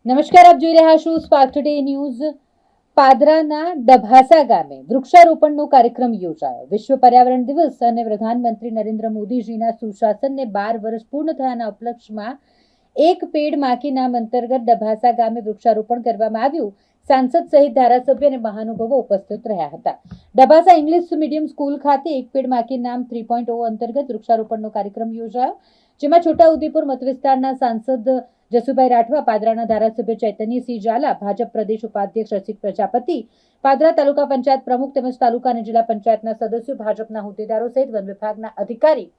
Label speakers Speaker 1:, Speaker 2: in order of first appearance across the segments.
Speaker 1: નમસ્કાર, આપ જોઈ રહ્યા છો સ્પાર્ક ટુડે ન્યૂઝ। પાદરાના ડભાસા ગામે વૃક્ષારોપણનો કાર્યક્રમ યોજાયો। વિશ્વ પર્યાવરણ દિવસ અને પ્રધાનમંત્રી નરેન્દ્ર મોદીજીના સુશાસનને 12 વર્ષ પૂર્ણ થયાના ઉપલક્ષમાં એક પેડ માં કે નામ અંતર્ગત ડભાસા ગામે વૃક્ષારોપણ કરવામાં આવ્યું। સાંસદ સહિત ધારાસભ્ય અને મહાનુભાવો ઉપસ્થિત રહ્યા હતા। ડભાસા ઇંગ્લિશ મીડિયમ સ્કૂલ ખાતે એક પેડ માં કે નામ 3.0 અંતર્ગત વૃક્ષારોપણનો કાર્યક્રમ યોજાયો, જેમાં છોટાઉદેપુર મત વિસ્તારના સાંસદ જસુભાઈ રાઠવા, પાદરાના ધારાસભ્ય ચૈતન્યસિંહ ઝાલા, ભાજપ પ્રદેશ ઉપાધ્યક્ષ રસિક પ્રજાપતિ, પાદરા તાલુકા પંચાયત પ્રમુખ તેમજ તાલુકા અને જિલ્લા પંચાયતના સદસ્યો, ભાજપના હોદ્દેદારો સહિત વન વિભાગના અધિકારી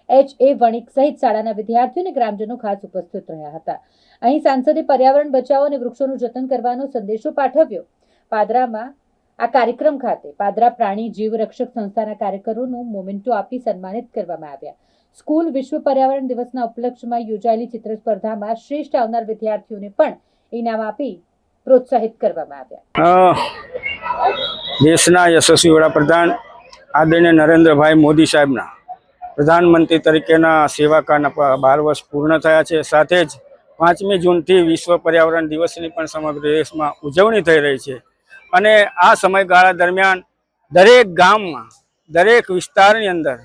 Speaker 1: HA વણિક સહિત શાળાના વિદ્યાર્થીઓ અને ગ્રામજનો ખાસ ઉપસ્થિત રહ્યા હતા। અહીં સાંસદે પર્યાવરણ બચાવો અને વૃક્ષોનું જતન કરવાનો સંદેશો પાઠવ્યો। પાદરામાં આ કાર્યક્રમ ખાતે પાદરા પ્રાણી જીવ રક્ષક સંસ્થાના કાર્યકરોનું મોમેન્ટો આપી સન્માનિત કરવામાં આવ્યા। સ્કૂલ વિશ્વ પર્યાવરણ દિવસના ઉપલક્ષમાં યોજાયેલી ચિત્ર સ્પર્ધામાં શ્રેષ્ઠ આવનાર વિદ્યાર્થીઓને પણ ઇનામ આપી પ્રોત્સાહિત કરવામાં આવ્યા।
Speaker 2: દેશના યશસ્વી વડાપ્રધાન આદરણીય નરેન્દ્રભાઈ મોદી સાહેબના પ્રધાનમંત્રી તરીકેના સેવાકાળના 12 વર્ષ પૂર્ણ થયા છે। સાથે જ 5મી જૂનથી વિશ્વ પર્યાવરણ દિવસની પણ સમગ્ર દેશમાં ઉજવણી થઈ રહી છે અને આ સમયગાળા દરમિયાન દરેક ગામમાં, દરેક વિસ્તારની અંદર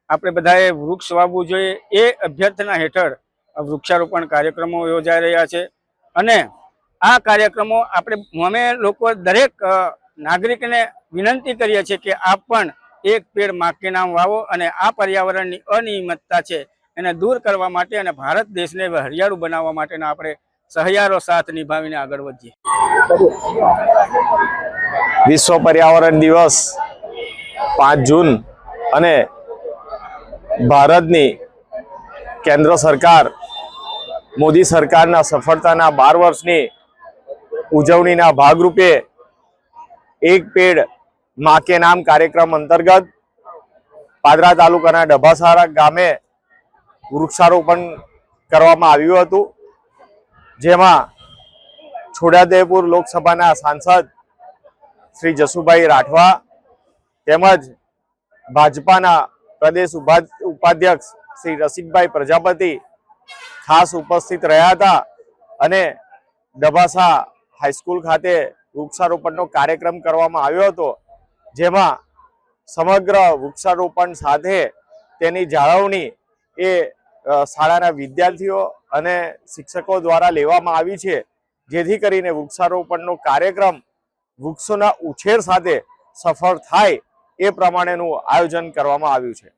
Speaker 2: આપણે બધાએ વૃક્ષ વાવવું જોઈએ એ અભ્યર્થના હેઠળ વૃક્ષારોપણ કાર્યક્રમો યોજાઈ રહ્યા છે અને આ કાર્યક્રમો અમે લોકો દરેક નાગરિકને વિનંતી કરીએ છીએ કે આપ પણ એક પેડ માં કે નામ વાવો અને આ પર્યાવરણની અનિયમિતતા છે એને દૂર કરવા માટે અને ભારત દેશને હરિયાળું બનાવવા માટેના આપણે સહિયારો સાથ નિભાવીને આગળ વધીએ।
Speaker 3: વિશ્વ પર્યાવરણ દિવસ 5 જૂન અને ભારતની કેન્દ્ર સરકાર મોદી સરકારના સફળતાના 12 વર્ષની ઉજવણીના ભાગરૂપે એક પેડ માં કે નામ કાર્યક્રમ અંતર્ગત પાદરા તાલુકાના ડભાસા ગામે વૃક્ષારોપણ કરવામાં આવ્યું હતું, જેમાં છોટાઉદેપુર લોકસભાના સાંસદ શ્રી જસુભાઈ રાઠવા તેમજ ભાજપાના પ્રદેશ ઉપાધ્યક્ષ શ્રી રસિકભાઈ પ્રજાપતિ ખાસ ઉપસ્થિત રહ્યા હતા અને ડભાસા હાઈસ્કૂલ ખાતે વૃક્ષારોપણનો કાર્યક્રમ કરવામાં આવ્યો હતો, જેમાં સમગ્ર વૃક્ષારોપણ સાથે તેની જાળવણી એ શાળાના વિદ્યાર્થીઓ અને શિક્ષકો દ્વારા લેવામાં આવી છે, જેથી કરીને વૃક્ષારોપણનો કાર્યક્રમ વૃક્ષોના ઉછેર સાથે સફળ થાય એ પ્રમાણેનું આયોજન કરવામાં આવ્યું છે।